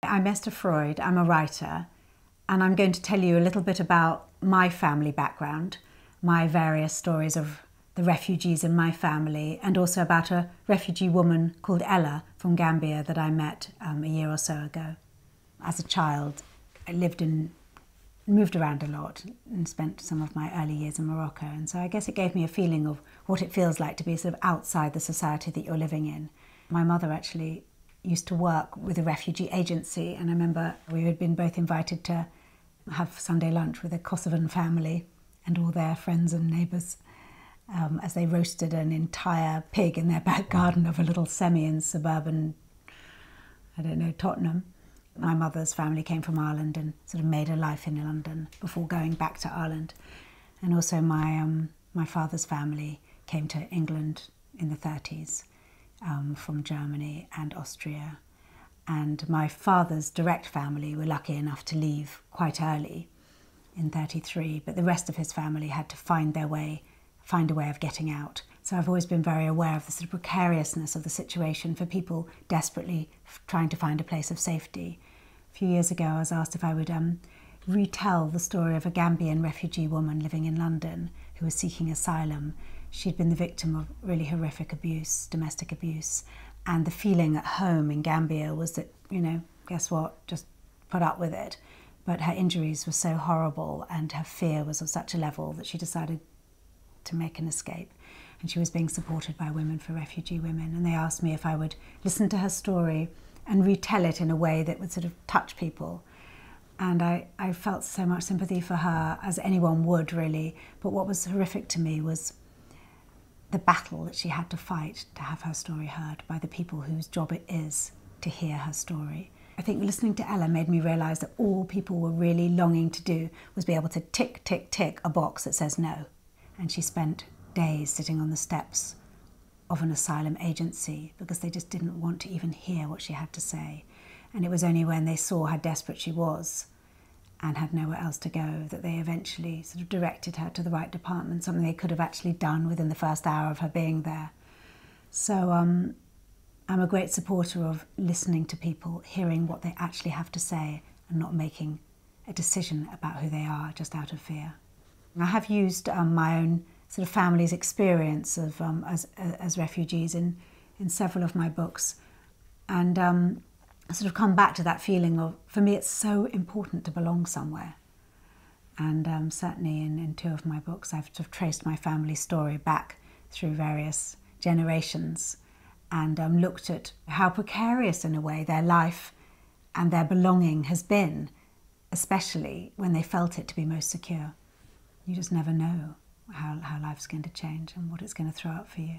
I'm Esther Freud, I'm a writer, and I'm going to tell you a little bit about my family background, my various stories of the refugees in my family, and also about a refugee woman called Ella from Gambia that I met a year or so ago. As a child, I moved around a lot and spent some of my early years in Morocco, and so I guess it gave me a feeling of what it feels like to be sort of outside the society that you're living in. My mother actually used to work with a refugee agency, and I remember we had been both invited to have Sunday lunch with a Kosovan family and all their friends and neighbours as they roasted an entire pig in their back garden of a little semi in suburban, I don't know, Tottenham. My mother's family came from Ireland and sort of made a life in London before going back to Ireland. And also my father's family came to England in the 30s from Germany and Austria. And my father's direct family were lucky enough to leave quite early in 33, but the rest of his family had to find a way of getting out. So I've always been very aware of the sort of precariousness of the situation for people desperately trying to find a place of safety. A few years ago I was asked if I would retell the story of a Gambian refugee woman living in London who was seeking asylum. She'd been the victim of really horrific abuse, domestic abuse, and the feeling at home in Gambia was that, you know, guess what, just put up with it. But her injuries were so horrible and her fear was of such a level that she decided to make an escape. And she was being supported by Women for Refugee Women, and they asked me if I would listen to her story and retell it in a way that would sort of touch people. And I felt so much sympathy for her, as anyone would really, but what was horrific to me was the battle that she had to fight to have her story heard by the people whose job it is to hear her story. I think listening to Ella made me realise that all people were really longing to do was be able to tick, tick, tick a box that says no. And she spent days sitting on the steps of an asylum agency because they just didn't want to even hear what she had to say. And it was only when they saw how desperate she was and had nowhere else to go that they eventually sort of directed her to the right department, something they could have actually done within the first hour of her being there. So I'm a great supporter of listening to people, hearing what they actually have to say and not making a decision about who they are just out of fear. I have used my own sort of family's experience of as refugees in several of my books, and sort of come back to that feeling of, for me it's so important to belong somewhere. And certainly in two of my books I've sort of traced my family story back through various generations and looked at how precarious in a way their life and their belonging has been, especially when they felt it to be most secure. You just never know how life's going to change and what it's going to throw up for you.